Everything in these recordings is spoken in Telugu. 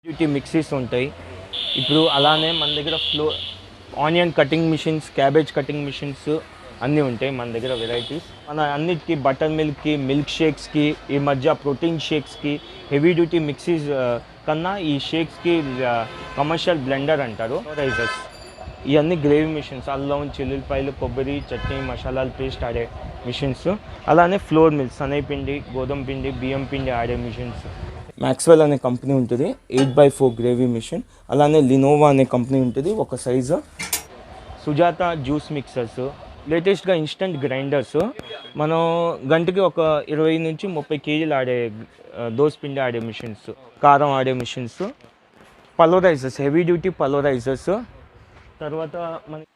డ్యూటీ మిక్సీస్ ఉంటాయి. ఇప్పుడు అలానే మన దగ్గర onion cutting machines, cabbage cutting machines అన్నీ ఉంటాయి మన దగ్గర వెరైటీస్. మన అన్నిటికీ బటర్ మిల్క్కి, మిల్క్ షేక్స్కి, ఈ మధ్య ప్రోటీన్ షేక్స్కి, హెవీ డ్యూటీ మిక్సీస్ కన్నా ఈ షేక్స్కి కమర్షియల్ బ్లెండర్ అంటారు. రైజర్స్ ఇవన్నీ గ్రేవీ మిషన్స్, అల్లం, చిల్లుల్లిపాయలు, కొబ్బరి, చట్నీ, మసాలాలు పేస్ట్ ఆడే మిషన్స్. అలానే ఫ్లోర్ మిల్స్, శనగపిండి, గోధుమ పిండి, బియ్యం పిండి ఆడే మిషన్స్. మ్యాక్స్వెల్ అనే కంపెనీ ఉంటుంది, 8x4 గ్రేవీ మిషన్. అలానే లినోవా అనే కంపెనీ ఉంటుంది, ఒక సైజు. సుజాత జ్యూస్ మిక్సర్స్, లేటెస్ట్గా ఇన్స్టెంట్ గ్రైండర్స్. మనం గంటకి ఒక 20 నుంచి 30 కేజీలు ఆడే దోసపిండి ఆడే మిషన్స్, కారం ఆడే machines, pulverisers, heavy duty pulverisers. తర్వాత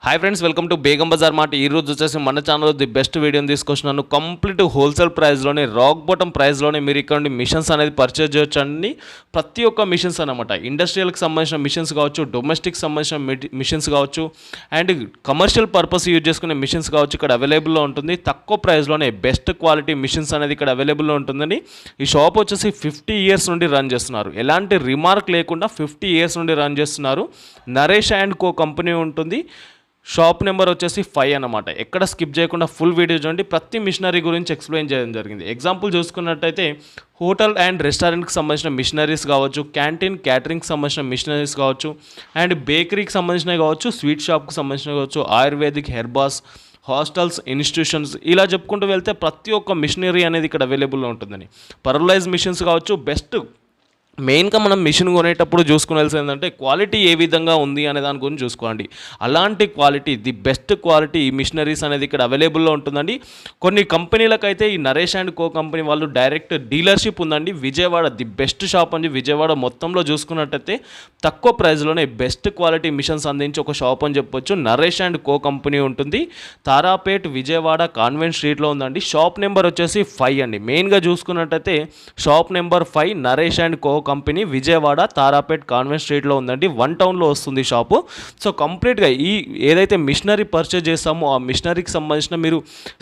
hi friends, welcome to Begum Bazar mart. ఈ రోజు వచ్చేసి మన ఛానల్లో ది బెస్ట్ వీడియోని తీసుకొచ్చినాను. కంప్లీట్ హోల్సేల్ ప్రైస్లోనే, రాక్ బాటమ్ ప్రైస్లోనే మీరు ఇక్కడ మిషన్స్ అనేది పర్చేజ్ చేయొచ్చండి. ప్రతి ఒక్క మిషన్స్ అనమాట, ఇండస్ట్రియల్కి సంబంధించిన మిషన్స్ కావచ్చు, డొమెస్టిక్ సంబంధించిన మిషన్స్ కావచ్చు, అండ్ కమర్షియల్ పర్పస్ యూజ్ చేసుకునే మిషన్స్ కావచ్చు ఇక్కడ అవైలబుల్లో ఉంటుంది. తక్కువ ప్రైస్లోనే బెస్ట్ క్వాలిటీ మిషన్స్ అనేది ఇక్కడ అవైలబుల్లో ఉంటుందండి. ఈ షాప్ వచ్చేసి 50 ఇయర్స్ నుండి రన్ చేస్తున్నారు. ఎలాంటి రిమార్క్ లేకుండా 50 ఇయర్స్ నుండి రన్ చేస్తున్నారు. నరేష్ అండ్ కో కంపెనీ ఉంటుంది. షాప్ నెంబర్ వచ్చేసి 5 అన్నమాట. ఎక్కడ స్కిప్ చేయకుండా ఫుల్ వీడియో చూడండి. ప్రతి మిషనరీ గురించి ఎక్స్ప్లెయిన్ చేయడం జరిగింది. ఎగ్జాంపుల్ చూసుకున్నట్టయితే హోటల్ అండ్ రెస్టారెంట్కి సంబంధించిన మిషనరీస్ కావచ్చు, క్యాంటీన్ క్యాటరింగ్కి సంబంధించిన మిషనరీస్ కావచ్చు, అండ్ బేకరీకి సంబంధించినవి కావచ్చు, స్వీట్ షాప్కి సంబంధించినవి కావచ్చు, ఆయుర్వేదిక్, హెర్బాస్, హాస్టల్స్, ఇన్స్టిట్యూషన్స్, ఇలా చెప్పుకుంటూ వెళ్తే ప్రతి ఒక్క మిషనరీ అనేది ఇక్కడ అవైలబుల్లో ఉంటుందని. పర్వలైజ్ మిషన్స్ కావచ్చు. బెస్ట్ మెయిన్గా మనం మిషన్ కొనేటప్పుడు చూసుకునేది ఏంటంటే క్వాలిటీ ఏ విధంగా ఉంది అనే దాని గురించి చూసుకోండి. అలాంటి క్వాలిటీ, ది బెస్ట్ క్వాలిటీ ఈ మిషనరీస్ అనేది ఇక్కడ అవైలబుల్లో ఉంటుందండి. కొన్ని కంపెనీలకైతే ఈ నరేష్ అండ్ కో కంపెనీ వాళ్ళు డైరెక్ట్ డీలర్షిప్ ఉందండి. విజయవాడ ది బెస్ట్ షాప్ అండి. విజయవాడ మొత్తంలో చూసుకున్నట్టయితే తక్కువ ప్రైస్లోనే బెస్ట్ క్వాలిటీ మిషన్స్ అందించి ఒక షాప్ అని చెప్పొచ్చు. నరేష్ అండ్ కో కంపెనీ ఉంటుంది. తారాపేట్, విజయవాడ, కాన్వెంట్ స్ట్రీట్లో ఉందండి. షాప్ నెంబర్ వచ్చేసి 5 అండి. మెయిన్గా చూసుకున్నట్టయితే shop number 5 Naresh and co company, Vijayawada, Tarapet, convent స్ట్రీట్లో ఉందండి. 1 టౌన్లో వస్తుంది షాపు. సో కంప్లీట్గా ఈ ఏదైతే మిషనరీ పర్చేజ్ చేస్తామో ఆ మిషనరీకి సంబంధించిన మీరు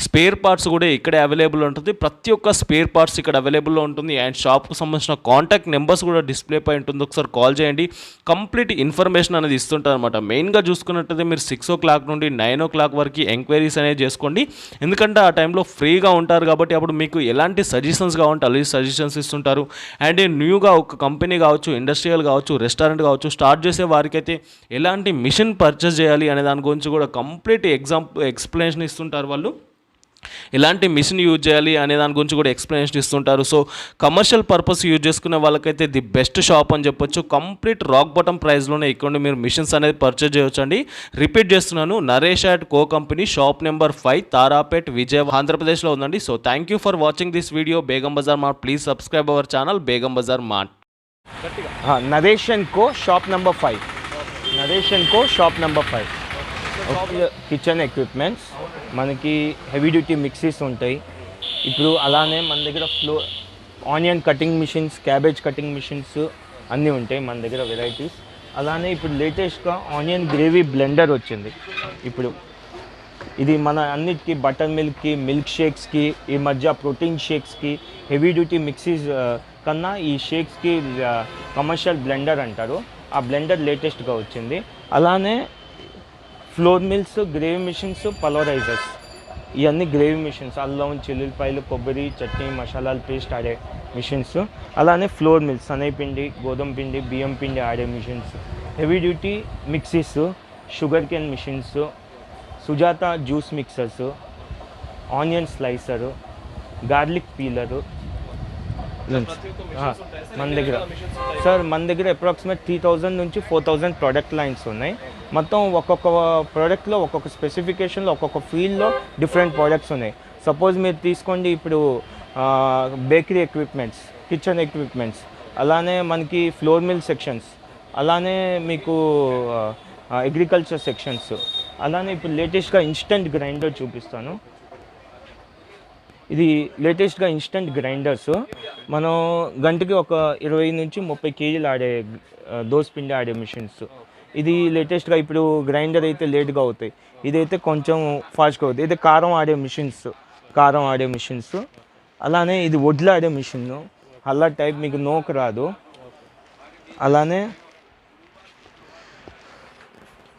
స్పేర్ పార్ట్స్ కూడా ఇక్కడే అవైలబుల్ ఉంటుంది. ప్రతి ఒక్క స్పేర్ పార్ట్స్ ఇక్కడ అవైలబుల్లో ఉంటుంది. అండ్ షాప్కి సంబంధించిన కాంటాక్ట్ నెంబర్స్ కూడా డిస్ప్లే పై ఉంటుంది. ఒకసారి కాల్ చేయండి. కంప్లీట్ ఇన్ఫర్మేషన్ అనేది ఇస్తుంటారు అనమాట. మెయిన్గా చూసుకున్నట్టయితే మీరు 6 o'clock నుండి 9 o'clock వరకు ఎంక్వైరీస్ అనేది చేసుకోండి. ఎందుకంటే ఆ టైంలో ఫ్రీగా ఉంటారు కాబట్టి అప్పుడు మీకు ఎలాంటి సజెషన్స్ కావాలంటే అలాంటి సజెషన్స్ ఇస్తుంటారు. అండ్ న్యూగా ఒక కంపెనీ కావచ్చు, ఇండస్ట్రియల్ కావచ్చు, రెస్టారెంట్ కావచ్చు, స్టార్ట్ చేసే వారికైతే ఎలాంటి మిషన్ పర్చేస్ చేయాలి అనే దాని గురించి కూడా కంప్లీట్ ఎక్స్ప్లెనేషన్ ఇస్తుంటారు వాళ్ళు. ఎలాంటి మిషన్ యూజ్ చేయాలి అనే దాని గురించి కూడా ఎక్స్ప్లెనేషన్ ఇస్తుంటారు. సో కమర్షియల్ పర్పస్ యూజ్ చేసుకునే వాళ్ళకైతే ది బెస్ట్ షాప్ అని చెప్పొచ్చు. కంప్లీట్ రాక్ బాటమ్ ప్రైస్లోనే ఇక్కడ మీరు మిషన్స్ అనేది పర్చేజ్ చేయొచ్చు అండి. రిపీట్ చేస్తున్నాను, Naresh and co company, shop number 5, Tarapet, Vijayawada, ఆంధ్రప్రదేశ్లో ఉందండి. So thank you for watching this video. Begum Bazar mart. Please subscribe our channel Begum Bazar mart. Naresh and co shop number 5. Naresh and co shop number 5. Kitchen equipments, మనకి హెవీ డ్యూటీ మిక్సీస్ ఉంటాయి. ఇప్పుడు అలానే మన దగ్గర onion cutting machines, cabbage cutting machines అన్నీ ఉంటాయి మన దగ్గర వెరైటీస్. అలానే ఇప్పుడు లేటెస్ట్గా ఆనియన్ గ్రేవీ బ్లెండర్ వచ్చింది. ఇప్పుడు ఇది మన అన్నిటికీ బటర్ మిల్క్కి, మిల్క్ షేక్స్కి, ఈ మధ్య ప్రోటీన్ షేక్స్కి, హెవీ డ్యూటీ మిక్సీస్ కన్నా ఈ షేక్స్కి కమర్షియల్ బ్లెండర్ అంటారు. ఆ బ్లెండర్ లేటెస్ట్గా వచ్చింది. అలానే ఫ్లోర్ మిల్స్, గ్రేవీ మిషన్స్, పలోరైజర్స్, ఇవన్నీ గ్రేవీ మిషన్స్, అల్లం, చిల్లుల్లిపాయలు, కొబ్బరి, చట్నీ, మసాలాలు పేస్ట్ ఆడే మిషన్స్. అలానే ఫ్లోర్ మిల్స్, శనగపిండి, గోధుమ పిండి, బియ్యం పిండి ఆడే machines. Heavy duty mixies, sugar cane machines, Sujatha juice mixers, onion slicer, garlic peeler మన దగ్గర. సార్ మన దగ్గర అప్రాక్సిమేట్ 3000 నుంచి 4000 ప్రోడక్ట్ లైన్స్ ఉన్నాయి. మొత్తం ఒక్కొక్క ప్రోడక్ట్లో ఒక్కొక్క స్పెసిఫికేషన్లో ఒక్కొక్క ఫీల్డ్లో డిఫరెంట్ ప్రోడక్ట్స్ ఉన్నాయి. సపోజ్ మీరు తీసుకోండి, ఇప్పుడు బేకరీ ఎక్విప్మెంట్స్, కిచెన్ ఎక్విప్మెంట్స్, అలానే మనకి ఫ్లోర్ మిల్ సెక్షన్స్, అలానే మీకు అగ్రికల్చర్ సెక్షన్స్, అలానే ఇప్పుడు లేటెస్ట్గా ఇన్స్టెంట్ గ్రైండర్ చూపిస్తాను. ఇది లేటెస్ట్గా ఇన్స్టెంట్ గ్రైండర్స్. మనం గంటకి ఒక 20 నుంచి 30 కేజీలు ఆడే దోసపిండి ఆడే మిషన్స్. ఇది లేటెస్ట్గా ఇప్పుడు గ్రైండర్ అయితే లేట్గా అవుతాయి, ఇదైతే కొంచెం ఫాస్ట్గా అవుతుంది. ఇది కారం ఆడే మిషన్స్. అలానే ఇది వడ్లు ఆడే మిషన్, అల్లా టైప్, మీకు నోకు రాదు. అలానే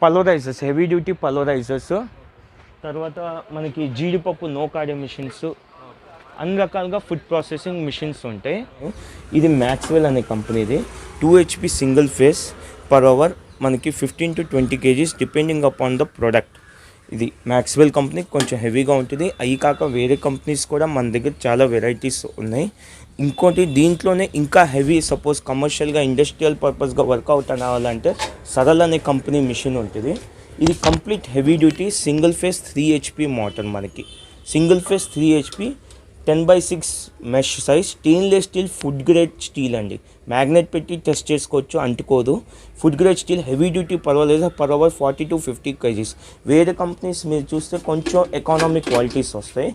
పల్వరైజర్స్, హెవీ డ్యూటీ పల్వరైజర్స్. తర్వాత మనకి జీడిపప్పు నోకాడే మిషన్స్, అన్ని రకాలుగా ఫుడ్ ప్రాసెసింగ్ మిషన్స్ ఉంటాయి. ఇది మ్యాక్స్వెల్ అనే కంపెనీది. 2 HP single phase per hour, మనకి 15 to 20 kgs depending upon the product. ఇది మ్యాక్స్వెల్ కంపెనీ కొంచెం హెవీగా ఉంటుంది. అవి కాక వేరే కంపెనీస్ కూడా మన దగ్గర చాలా వెరైటీస్ ఉన్నాయి. ఇంకోటి దీంట్లోనే ఇంకా హెవీ, సపోజ్ కమర్షియల్గా ఇండస్ట్రియల్ పర్పస్గా వర్కౌట్ అవ్వాలంటే సరళ అనే కంపెనీ మిషన్ ఉంటుంది. ఇది complete heavy duty single phase 3 HP motor. మనకి single phase 3 HP 10x6 mesh size, stainless steel, food grade steel అండి. మ్యాగ్నెట్ పెట్టి టెస్ట్ చేసుకోవచ్చు, అంటుకోదు. Food grade steel, heavy duty పర్వాలేదు, పర్ అవర్ 40 to 50 kgs. వేరే కంపెనీస్ మీరు చూస్తే కొంచెం ఎకానమిక్ క్వాలిటీస్ వస్తాయి.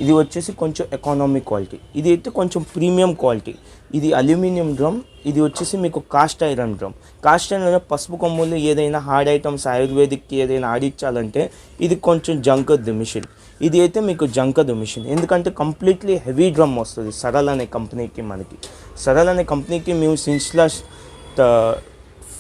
ఇది వచ్చేసి కొంచెం ఎకానమిక్ క్వాలిటీ. ఇది అయితే కొంచెం ప్రీమియం క్వాలిటీ. ఇది అల్యూమినియం డ్రమ్. ఇది వచ్చేసి మీకు cast iron drum. Cast iron పసుపు కొమ్ములు ఏదైనా హార్డ్ ఐటమ్స్ ఆయుర్వేదిక్కి ఏదైనా ఆడించాలంటే ఇది కొంచెం జంకద్దు మిషన్. ఇది అయితే మీకు జంకదు మిషన్, ఎందుకంటే కంప్లీట్లీ హెవీ డ్రమ్ వస్తుంది సరళ అనే కంపెనీకి. మనకి సరళ అనే కంపెనీకి మేము సిన్స్ లాస్ట్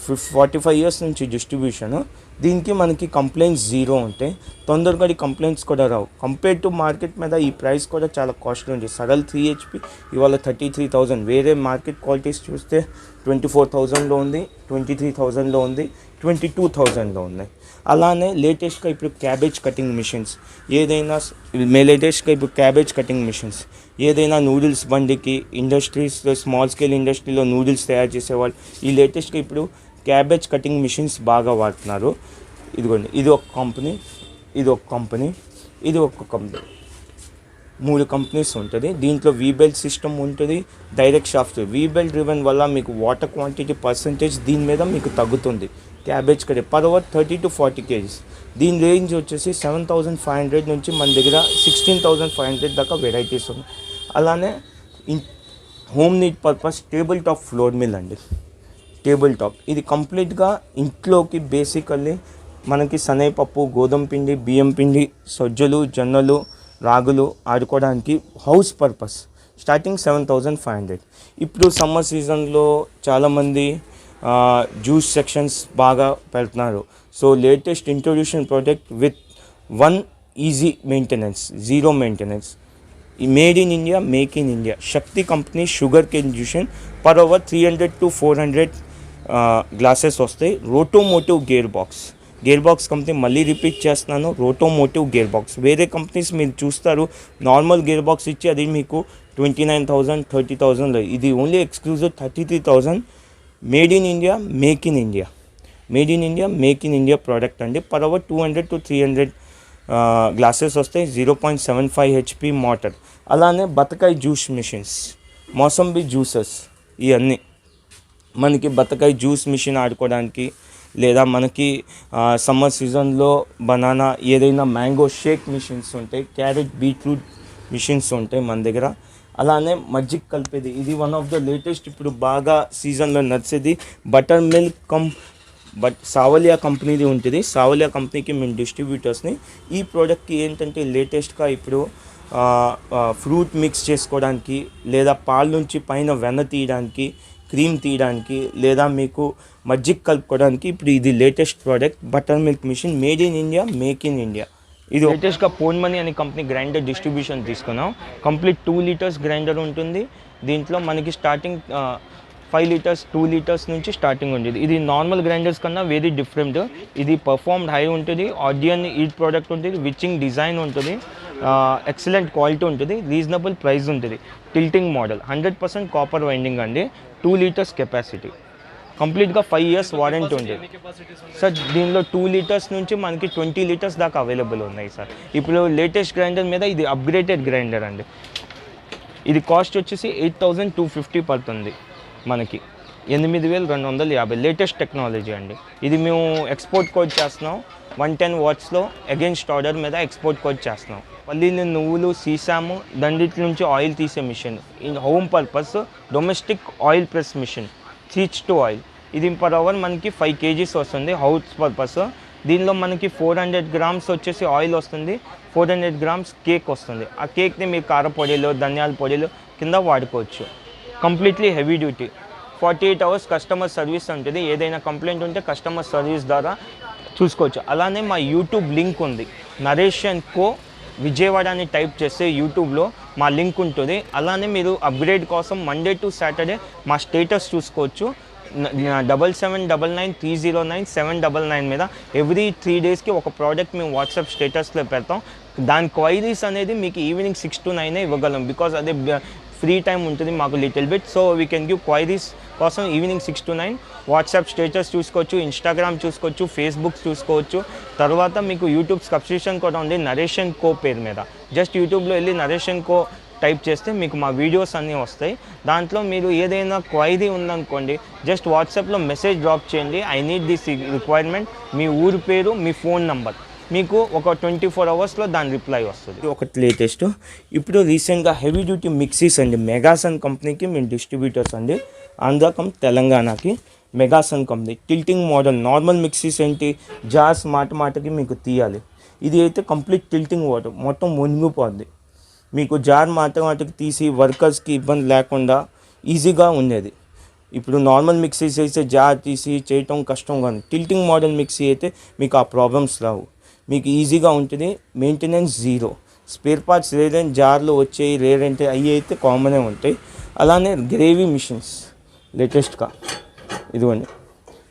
45 years నుంచి డిస్ట్రిబ్యూషను. దీనికి మనకి కంప్లైంట్స్ జీరో ఉంటాయి. తొందరగా కంప్లైంట్స్ కూడా రావు. కంపేర్ టు మార్కెట్ మీద ఈ ప్రైస్ కూడా చాలా కాస్ట్లీ ఉంది. సరళ 3 HP ఇవాళ 33,000. వేరే మార్కెట్ క్వాలిటీస్ చూస్తే 24,000లో ఉంది, 23,000లో ఉంది, 22,000లో ఉన్నాయి. అలానే లేటెస్ట్గా ఇప్పుడు క్యాబేజ్ కటింగ్ మిషన్స్, ఏదైనా లేటెస్ట్గా ఇప్పుడు క్యాబేజ్ కటింగ్ మిషన్స్, ఏదైనా నూడిల్స్ బండికి ఇండస్ట్రీస్లో, స్మాల్ స్కేల్ ఇండస్ట్రీలో నూడిల్స్ తయారు చేసేవాళ్ళు ఈ లేటెస్ట్గా ఇప్పుడు క్యాబేజ్ కటింగ్ మిషన్స్ బాగా వాడుతున్నారు. ఇదిగోండి, ఇది ఒక కంపెనీ, ఇది ఒక కంపెనీ, ఇది ఒక కంపెనీ. 3 కంపెనీస్ ఉంటుంది. దీంట్లో వీబెల్ట్ సిస్టమ్ ఉంటుంది, డైరెక్ట్ షాఫ్ట్. వీబెల్ట్ డ్రివెన్ వల్ల మీకు వాటర్ క్వాంటిటీ పర్సంటేజ్ దీని మీద మీకు తగ్గుతుంది. క్యాబేజ్ కడే పర్ అవర్ 30 to 40 kgs. దీని రేంజ్ వచ్చేసి 7,500 నుంచి మన దగ్గర 16,500 దాకా వెరైటీస్ ఉన్నాయి. అలానే home need purpose table top floor mill అండి. టేబుల్ టాప్ ఇది కంప్లీట్గా ఇంట్లోకి బేసికల్లీ మనకి శనగపప్పు, గోధుమ పిండి, బియ్యం పిండి, సజ్జలు, జొన్నలు, రాగులు ఆడుకోవడానికి హౌస్ పర్పస్. స్టార్టింగ్ 7,500. ఇప్పుడు సమ్మర్ సీజన్లో చాలామంది జ్యూస్ సెక్షన్స్ బాగా పెడుతున్నారు. So latest introduction product with 1 easy maintenance, 0 maintenance. ఈ made in India, make in India. Shakti company sugar cane జ్యూషన్. పర్ అవర్ 300 to 400 గ్లాసెస్ వస్తాయి. Rotomotive gear box. Gear box company మళ్ళీ రిపీట్ చేస్తున్నాను, రోటోమోటివ్ గేర్ బాక్స్. వేరే కంపెనీస్ మీరు చూస్తారు నార్మల్ గేర్ బాక్స్ ఇచ్చి అది మీకు 29,000, 30,000. ఇది only exclusive 33,000. Made in India, make in India. Made in India, make in India product అండి. పర్ అవర్ 200 to 300 గ్లాసెస్ వస్తాయి. 0.75 HP మోటార్. అలానే బతకాయ జ్యూస్ మిషన్స్, మోసంబి జ్యూసెస్, ఇవన్నీ మనకి బతకాయ జ్యూస్ మిషన్ ఆడుకోవడానికి, లేదా మనకి సమ్మర్ సీజన్లో బనానా ఏదైనా మ్యాంగో షేక్ మిషన్స్ ఉంటాయి, క్యారెట్ బీట్రూట్ మిషన్స్ ఉంటాయి మన దగ్గర. అలానే మజ్జిగ కలిపేది, ఇది వన్ ఆఫ్ ద లేటెస్ట్ ఇప్పుడు బాగా సీజన్లో నడిచేది బటర్ మిల్క్ సావలియా కంపెనీది ఉంటుంది. సావలియా కంపెనీకి మేము డిస్ట్రిబ్యూటర్స్ని. ఈ ప్రోడక్ట్కి ఏంటంటే లేటెస్ట్గా ఇప్పుడు ఫ్రూట్ మిక్స్ చేసుకోవడానికి, లేదా పాల నుంచి పైన వెన్న తీయడానికి, క్రీమ్ తీయడానికి, లేదా మీకు మజ్జిగ కలుపుకోవడానికి ఇప్పుడు ఇది latest product butter milk machine. Made in India, make in India. ఇది లేటెస్ట్గా పోన్ మనీ అనే కంపెనీ గ్రైండర్ డిస్ట్రిబ్యూషన్ తీసుకున్నాం. కంప్లీట్ 2 liters గ్రైండర్ ఉంటుంది. దీంట్లో మనకి స్టార్టింగ్ 5 liters, 2 liters నుంచి స్టార్టింగ్ ఉంటుంది. ఇది నార్మల్ గ్రైండర్స్ కన్నా వెరీ డిఫరెంట్. ఇది పర్ఫార్మ్డ్ హై ఉంటుంది, ఆడియన్ ఈడ్ ప్రోడక్ట్ ఉంటుంది, విచింగ్ డిజైన్ ఉంటుంది, ఎక్సలెంట్ క్వాలిటీ ఉంటుంది, రీజనబుల్ ప్రైస్ ఉంటుంది. టిల్టింగ్ మోడల్, 100% కాపర్ వైండింగ్ అండి. 2 liters కెపాసిటీ. కంప్లీట్గా 5 years వారంటీ ఉంటుంది సార్. దీనిలో 2 liters నుంచి మనకి 20 liters దాకా అవైలబుల్ ఉన్నాయి సార్. ఇప్పుడు లేటెస్ట్ గ్రైండర్ మీద ఇది అప్గ్రేడెడ్ గ్రైండర్ అండి. ఇది కాస్ట్ వచ్చేసి 8,250 పడుతుంది మనకి. 8,250 లేటెస్ట్ టెక్నాలజీ అండి. ఇది మేము ఎక్స్పోర్ట్ కోడ్ చేస్తున్నాం. 110 wattsలో అగెన్స్ట్ ఆర్డర్ మీద ఎక్స్పోర్ట్ కోడ్ చేస్తున్నాం. పల్లీలు, నువ్వులు, సీసాము, దండిటి నుంచి ఆయిల్ తీసే మిషన్. In home purpose domestic oil press machine, చీచ్ టు ఆయిల్. ఇది పర్ అవర్ మనకి 5 kgs వస్తుంది హౌస్ పర్పస్. దీనిలో మనకి 400 grams వచ్చేసి ఆయిల్ వస్తుంది, 400 grams కేక్ వస్తుంది. ఆ కేక్ని మీరు కారపొడిలో, ధనియాల పొడిలో కింద వాడుకోవచ్చు. Completely heavy duty. 48 hours customer service ఉంటుంది. ఏదైనా కంప్లైంట్ ఉంటే కస్టమర్ సర్వీస్ ద్వారా చూసుకోవచ్చు. అలానే మా యూట్యూబ్ లింక్ ఉంది, నరేష్ అండ్ కో విజయవాడ అని టైప్ చేస్తే యూట్యూబ్లో మా లింక్ ఉంటుంది. అలానే మీరు అప్గ్రేడ్ కోసం మండే టు సాటర్డే మా స్టేటస్ చూసుకోవచ్చు. 7799309799 మీద ఎవ్రీ 3 డేస్కి ఒక ప్రోడక్ట్ మేము వాట్సాప్ స్టేటస్లో పెడతాం. దాని క్వైరీస్ అనేది మీకు ఈవినింగ్ 6 to 9 ఇవ్వగలం, బికాజ్ అదే ఫ్రీ టైం ఉంటుంది మాకు little bit. So we can give queries కోసం ఈవినింగ్ 6 to 9 వాట్సాప్ స్టేటస్ చూసుకోవచ్చు, ఇన్స్టాగ్రామ్ చూసుకోవచ్చు, ఫేస్బుక్ చూసుకోవచ్చు. తర్వాత మీకు యూట్యూబ్ సబ్స్క్రిప్షన్ కూడా ఉంది నరేష్ అండ్ కో పేరు మీద. జస్ట్ యూట్యూబ్లో వెళ్ళి నరేష్ అండ్ కో టైప్ చేస్తే మీకు మా వీడియోస్ అన్నీ వస్తాయి. దాంట్లో మీరు ఏదైనా క్వైరీ ఉందనుకోండి, జస్ట్ వాట్సాప్లో మెసేజ్ డ్రాప్ చేయండి, ఐ నీడ్ దిస్ రిక్వైర్మెంట్, మీ ఊరి పేరు, మీ ఫోన్ నంబర్, మీకు ఒక 24 అవర్స్లో దాని రిప్లై వస్తుంది. ఒకటి లేటెస్ట్ ఇప్పుడు రీసెంట్గా హెవీ డ్యూటీ మిక్సీస్ అండి, మెగాసన్ కంపెనీకి మేము డిస్ట్రిబ్యూటర్స్ అండి. ఆంధ్ర తెలంగాణకి Megasun company tilting model. Normal mixies ఏంటి జార్స్ మాటకి మీకు తీయాలి, ఇది అయితే కంప్లీట్ టిల్టింగ్ వాటర్, మొత్తం మునిగిపోద్ది. మీకు జార్ మాటకి తీసి వర్కర్స్కి ఇబ్బంది లేకుండా ఈజీగా ఉండేది. ఇప్పుడు నార్మల్ మిక్సీస్ అయితే జార్ తీసి చేయటం కష్టం, కానీ టిల్టింగ్ మోడల్ మిక్సీ అయితే మీకు ఆ ప్రాబ్లమ్స్ రావు, మీకు ఈజీగా ఉంటుంది. మెయింటెనెన్స్ జీరో, స్పేర్ పార్ట్స్ రేరెంట్ జార్లో వచ్చేవి రేరెంట్ అవి అయితే కామనే ఉంటాయి. అలానే గ్రేవీ మిషన్స్ లేటెస్ట్గా ఇదిగోండి,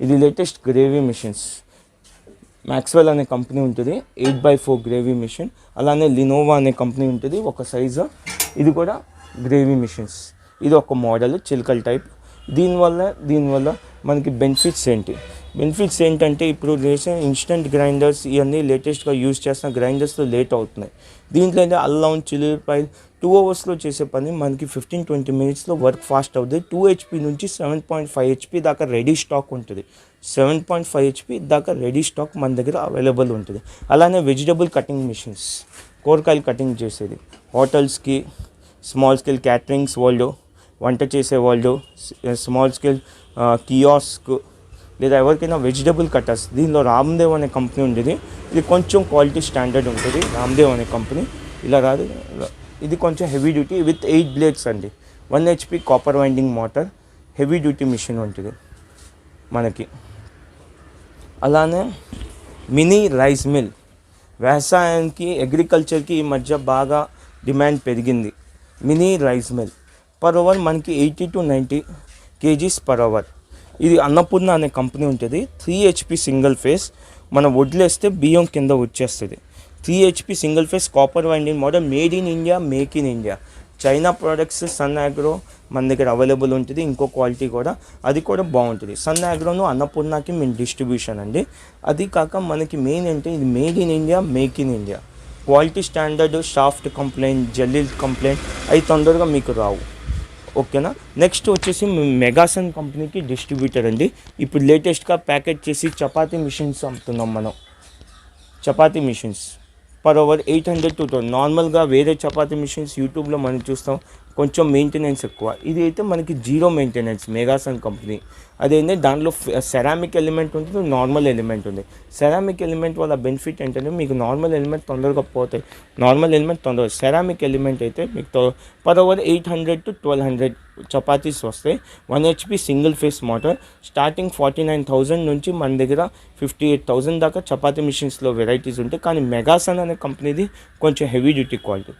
ఇది లేటెస్ట్ గ్రేవీ మిషన్స్. మ్యాక్స్వెల్ అనే కంపెనీ ఉంటుంది, 8x4 గ్రేవీ మిషన్. అలానే లినోవా అనే కంపెనీ ఉంటుంది ఒక సైజు, ఇది కూడా గ్రేవీ మిషన్స్. ఇది ఒక మోడల్ చిల్కల్ టైప్. దీనివల్ల మనకి బెనిఫిట్స్ ఏంటంటే ఇప్పుడు ఇన్స్టెంట్ గ్రైండర్స్ ఇవన్నీ లేటెస్ట్గా యూజ్ చేస్తున్న గ్రైండర్స్లో లేట్ అవుతున్నాయి. దీంట్లో అయితే అల్లం చిల్లిపాయలు 2 అవర్స్లో చేసే పని మనకి 15-20 మినిట్స్లో వర్క్ ఫాస్ట్ అవుతుంది. 2 HP నుంచి 7.5 HP దాకా రెడీ స్టాక్ ఉంటుంది. 7.5 HP దాకా రెడీ స్టాక్ మన దగ్గర అవైలబుల్ ఉంటుంది. అలానే వెజిటబుల్ కటింగ్ మిషన్స్, కూరగాయలు కటింగ్ చేసేది, హోటల్స్కి, స్మాల్ స్కేల్ క్యాటరింగ్స్ వాళ్ళు, వంట చేసే వాళ్ళు, స్మాల్ స్కేల్ కియాస్క్, లేదా ఎవరికైనా వెజిటబుల్ కట్టర్స్. దీనిలో రామ్దేవ్ అనే కంపెనీ ఉండేది, ఇది కొంచెం క్వాలిటీ స్టాండర్డ్ ఉంటుంది. రామ్దేవ్ అనే కంపెనీ ఇలా రాదు, ఇది కొంచెం హెవీ డ్యూటీ విత్ 8 బ్లేడ్స్ అండి. 1 HP copper winding motor, heavy duty machine ఉంటుంది మనకి. అలానే మినీ రైస్ మిల్, వ్యవసాయానికి అగ్రికల్చర్కి ఈ మధ్య బాగా డిమాండ్ పెరిగింది. Mini rice mill per hour మనకి 80 to 90 kgs పర్ అవర్. ఇది అన్నపూర్ణ అనే కంపెనీ ఉంటుంది. 3 HP సింగిల్ ఫేస్, మనం వడ్లేస్తే బియ్యం కింద వచ్చేస్తుంది. 3 HP single phase copper winding model, made in India, make in India. China products Sun Agro మన దగ్గర అవైలబుల్ ఉంటుంది. ఇంకో క్వాలిటీ కూడా, అది కూడా బాగుంటుంది. సన్ అగ్రోను అన్నపూర్ణకి మేము డిస్ట్రిబ్యూషన్ అండి. అది కాక మనకి మెయిన్ అంటే ఇది made in India, make in India. Quality standard, soft complaint, jelly complaint అవి తొందరగా మీకు రావు. ఓకేనా. నెక్స్ట్ వచ్చేసి మెగాసన్ కంపెనీకి డిస్ట్రిబ్యూటర్ అండి. ఇప్పుడు లేటెస్ట్గా ప్యాకెట్ చేసి చపాతీ మిషన్స్ అమ్ముతున్నాం మనం. చపాతీ మిషన్స్ పర్ అవర్ 800 to 1000. నార్మల్గా వేరే చపాతీ మిషన్స్ యూట్యూబ్లో మనం చూస్తాం, కొంచెం మెయింటెనెన్స్ ఎక్కువ. ఇది అయితే మనకి జీరో మెయింటెనెన్స్, మెగాసన్ కంపెనీ. అదేంటే దాంట్లో సెరామిక్ ఎలిమెంట్ ఉంటుంది, నార్మల్ ఎలిమెంట్ ఉంది. సెరామిక్ ఎలిమెంట్ వల్ల బెనిఫిట్ ఏంటంటే మీకు నార్మల్ ఎలిమెంట్ తొందరగా పోతాయి, సెరామిక్ ఎలిమెంట్ అయితే మీకు పర్ అవర్ 800 to 1200 చపాతీస్ వస్తాయి. 1 HP single face motor. Starting 49,000 నుంచి మన దగ్గర 58,000 దాకా చపాతీ మిషన్స్లో వెరైటీస్ ఉంటాయి. కానీ మెగాసన్ అనే కంపెనీది కొంచెం హెవీ డ్యూటీ క్వాలిటీ.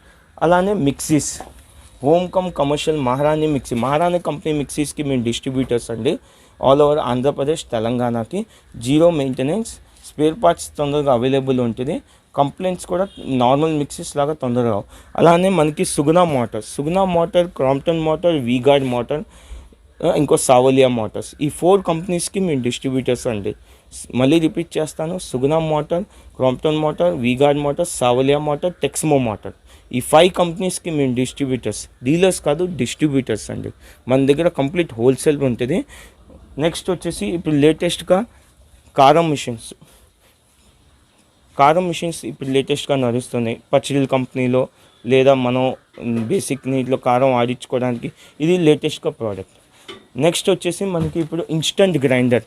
అలానే mixies, home commercial Maharani mixie. Maharani company మిక్సీస్కి మేము డిస్ట్రిబ్యూటర్స్ అండి. ఆల్ ఓవర్ ఆంధ్రప్రదేశ్, తెలంగాణకి. జీరో మెయింటెనెన్స్, స్పేర్ పార్ట్స్ తొందరగా అవైలబుల్ ఉంటుంది. కంప్లైంట్స్ కూడా నార్మల్ మిక్సీస్ లాగా తొందరగా. అలానే మనకి Suguna motor, Crompton motor, V Guard motor, ఇంకో సావలియా మోటార్స్. ఈ 4 కంపెనీస్కి మేము డిస్ట్రిబ్యూటర్స్ అండి. మళ్ళీ రిపీట్ చేస్తాను, Suguna motor, Crompton motor, V Guard motor, Savaliya motor, Texmo motor. ఈ 5 కంపెనీస్కి మేము డిస్ట్రిబ్యూటర్స్, డీలర్స్ కాదు, డిస్ట్రిబ్యూటర్స్ అండి. మన దగ్గర కంప్లీట్ హోల్సేల్ ఉంటుంది. నెక్స్ట్ వచ్చేసి ఇప్పుడు లేటెస్ట్గా కారం మిషన్స్ ఇప్పుడు లేటెస్ట్గా నడుస్తున్నాయి. పచ్చిల్ కంపెనీలో, లేదా మనం బేసిక్ నీటిలో కారం ఆడించుకోవడానికి ఇది లేటెస్ట్గా ప్రోడక్ట్. నెక్స్ట్ వచ్చేసి మనకి ఇప్పుడు ఇన్స్టంట్ గ్రైండర్.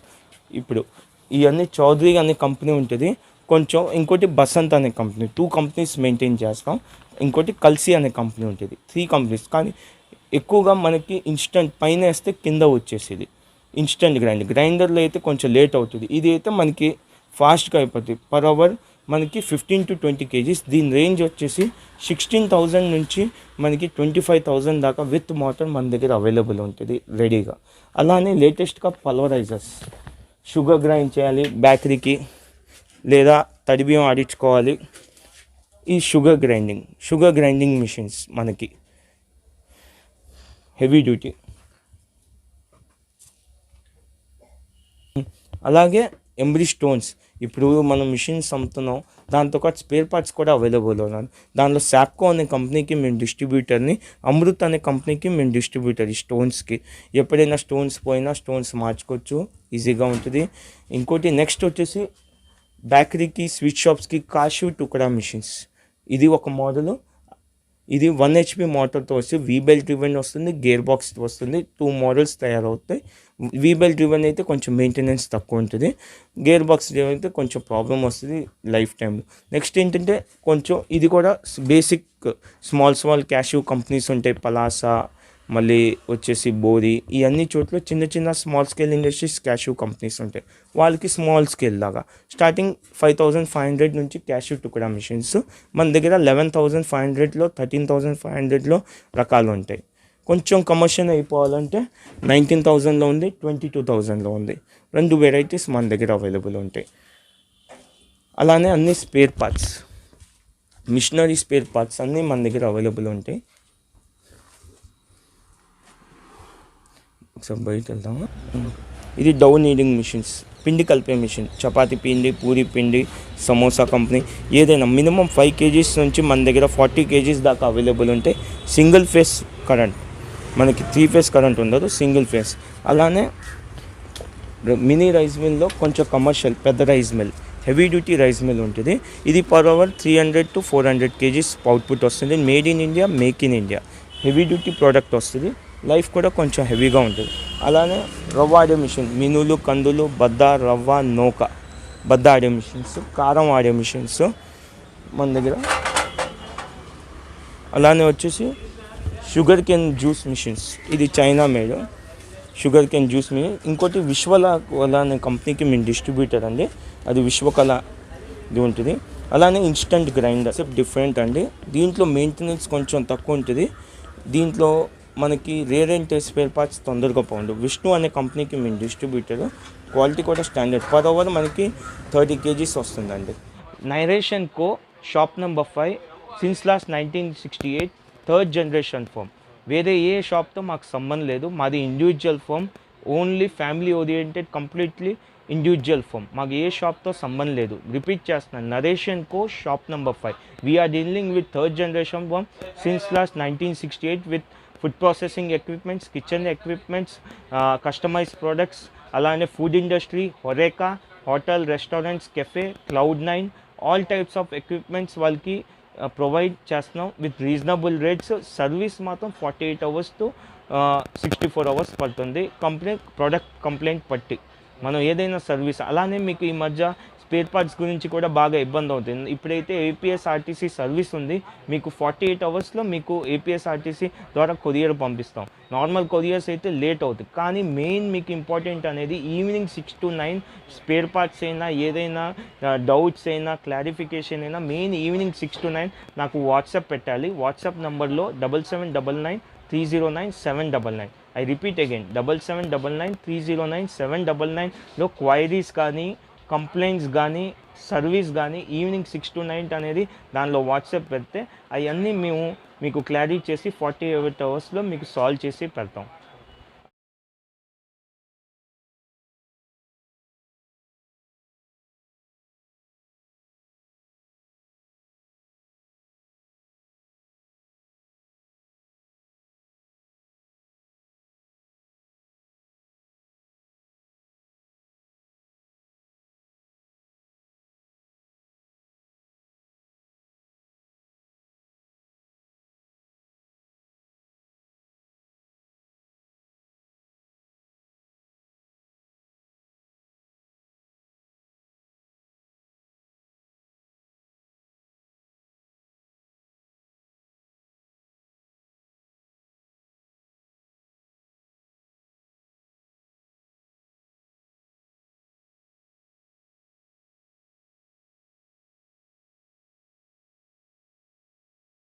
ఇప్పుడు ఇవన్నీ చౌదరి అనే కంపెనీ ఉంటుంది కొంచెం. ఇంకోటి బసంత్ అనే కంపెనీ. 2 కంపెనీస్ మెయింటైన్ చేస్తాం. ఇంకోటి కల్సీ అనే కంపెనీ ఉంటుంది. 3 కంపెనీస్. కానీ ఎక్కువగా మనకి ఇన్స్టంట్ పైన వేస్తే కింద వచ్చేసేది ఇన్స్టంట్ గ్రైండర్లో అయితే కొంచెం లేట్ అవుతుంది. ఇది అయితే మనకి ఫాస్ట్గా అయిపోతుంది. పర్ అవర్ మనకి 15 to 20 kgs. దీని రేంజ్ వచ్చేసి 16,000 నుంచి మనకి 25,000 దాకా విత్ మోటార్ మన దగ్గర అవైలబుల్ ఉంటుంది రెడీగా. అలానే లేటెస్ట్గా పల్వరైజర్స్, షుగర్ గ్రైండ్ చేయాలి బేకరీకి లేదా తడి బియ్యం ఆడించుకోవాలి, ఈ షుగర్ గ్రైండింగ్ మిషన్స్ మనకి హెవీ డ్యూటీ. అలాగే ఎంబ్రీ స్టోన్స్, ఇప్పుడు మనం మిషన్స్ అమ్ముతున్నాం, దాంతోపాటు స్పేర్ పార్ట్స్ కూడా అవైలబుల్ ఉన్నాయి. దానిలో శాప్కో అనే కంపెనీకి మేము డిస్ట్రిబ్యూటర్ని, అమృత్ అనే కంపెనీకి మేము డిస్ట్రిబ్యూటర్. ఈ స్టోన్స్కి ఎప్పుడైనా స్టోన్స్ పోయినా స్టోన్స్ మార్చుకోవచ్చు, ఈజీగా ఉంటుంది. ఇంకోటి నెక్స్ట్ వచ్చేసి బేకరీకి, స్వీట్ షాప్స్కి కాషు టుకడా మిషన్స్. ఇది ఒక మోడలు. ఇది 1 HP మోటార్తో వస్తుంది, వీబెల్ డ్రివెన్ వస్తుంది, గేర్ బాక్స్ వస్తుంది. 2 మోడల్స్ తయారవుతాయి. వీబెల్ డ్రివెన్ అయితే కొంచెం మెయింటెనెన్స్ తక్కువ ఉంటుంది, గేర్ బాక్స్ డ్రివెన్ అయితే కొంచెం ప్రాబ్లం వస్తుంది లైఫ్ టైంలో. నెక్స్ట్ ఏంటంటే కొంచెం ఇది కూడా బేసిక్ స్మాల్ క్యాషియో కంపెనీస్ ఉంటాయి, పలాసా, మళ్ళీ వచ్చేసి బోరి, ఈ అన్ని చోట్ల చిన్న small scale industries cashew companies ఉంటాయి. వాళ్ళకి స్మాల్ స్కేల్ లాగా స్టార్టింగ్ 5,500 నుంచి క్యాషియో టుకడా మిషన్స్ మన దగ్గర 11,500లో 13,500లో రకాలు ఉంటాయి. కొంచెం కమర్షియల్ అయిపోవాలంటే 19,000లో ఉంది, 22,000లో ఉంది. 2 వెరైటీస్ మన దగ్గర అవైలబుల్ ఉంటాయి. అలానే అన్ని spare parts, machinery spare parts అన్నీ మన దగ్గర అవైలబుల్ ఉంటాయి. ఒకసారి బయట వెళ్దామా. ఇది డౌ నీడింగ్ మిషన్స్, పిండి కలిపే మిషన్, చపాతీ పిండి, పూరి పిండి, సమోసా కంపెనీ ఏదైనా మినిమం 5 kgs నుంచి మన దగ్గర 40 kgs దాకా అవైలబుల్ ఉంటాయి. సింగిల్ ఫేస్ కరెంట్, మనకి 3 phase కరెంట్ ఉండదు, సింగిల్ ఫేస్. అలానే మినీ రైస్ మిల్లో కొంచెం కమర్షియల్ పెద్ద rice mill, heavy duty rice mill ఉంటుంది. ఇది per hour 300 to 400 kgs output వస్తుంది. Made in India, make in India, heavy duty product వస్తుంది. లైఫ్ కూడా కొంచెం హెవీగా ఉంటుంది. అలానే రవ్వ ఆడే మిషన్, మినులు, కందులు, బద్ద, రవ్వ, నూక, బద్ద ఆడే మిషన్స్, కారం ఆడే మిషన్స్ మన దగ్గర. అలానే వచ్చేసి షుగర్ కేన్ జ్యూస్ మిషన్స్, ఇది China made sugar cane juice machine. ఇంకోటి విశ్వకళ అనే కంపెనీకి మేము డిస్ట్రిబ్యూటర్ అండి, అది విశ్వకళ ఇది ఉంటుంది. అలానే ఇన్స్టంట్ గ్రైండర్ డిఫరెంట్ అండి, దీంట్లో మెయింటెనెన్స్ కొంచెం తక్కువ ఉంటుంది. దీంట్లో మనకి రేర్ అండ్ స్పేర్ పార్ట్స్ తొందరగా పోండు. విష్ణు అనే కంపెనీకి మేము డిస్ట్రిబ్యూటర్, క్వాలిటీ కూడా స్టాండర్డ్. పర్ అవర్ మనకి 30 kgs వస్తుందండి. నరేషన్ co shop number 5, since last 1968, 3rd generation firm. వేరే ఏ షాప్తో మాకు సంబంధం లేదు, మాది individual firm, only family oriented, completely individual firm. మాకు ఏ షాప్తో సంబంధం లేదు. రిపీట్ చేస్తున్నాను, నరేషన్ co shop number 5. We are dealing with 3rd generation firm since last 1968 with food processing equipments, kitchen equipments, customised products. అలానే food industry, Horeca, hotel, restaurants, cafe, Cloud9, all types of equipments వాళ్ళకి ప్రొవైడ్ చేస్తున్నాం విత్ రీజనబుల్ రేట్స్. సర్వీస్ మాత్రం 48 hours to 64 hours పడుతుంది, ప్రోడక్ట్ కంప్లైంట్ పట్టి మనం ఏదైనా సర్వీస్. అలానే మీకు ఈ మధ్య స్పేర్ పార్ట్స్ గురించి కూడా బాగా ఇబ్బంది అవుతుంది. ఇప్పుడైతే APSRTC సర్వీస్ ఉంది, మీకు 48 hours మీకు APSRTC ద్వారా కొరియర్ పంపిస్తాం. నార్మల్ కొరియర్స్ అయితే లేట్ అవుతుంది. కానీ మెయిన్ మీకు ఇంపార్టెంట్ అనేది ఈవినింగ్ 6 to 9 స్పేర్ పార్ట్స్ అయినా, ఏదైనా డౌట్స్ అయినా, క్లారిఫికేషన్ అయినా మెయిన్ ఈవినింగ్ 6 to 9 నాకు వాట్సాప్ పెట్టాలి. వాట్సాప్ నెంబర్లో 7799 309 799. ఐ రిపీట్ అగైన్, 7799 309 799లో క్వైరీస్ కానీ, కంప్లైంట్స్ కానీ, సర్వీస్ కానీ ఈవినింగ్ 6 to 9 అనేది దానిలో వాట్సాప్ పెడితే అవన్నీ మేము మీకు క్లారిటీ చేసి 48 hours మీకు సాల్వ్ చేసి పెడతాం.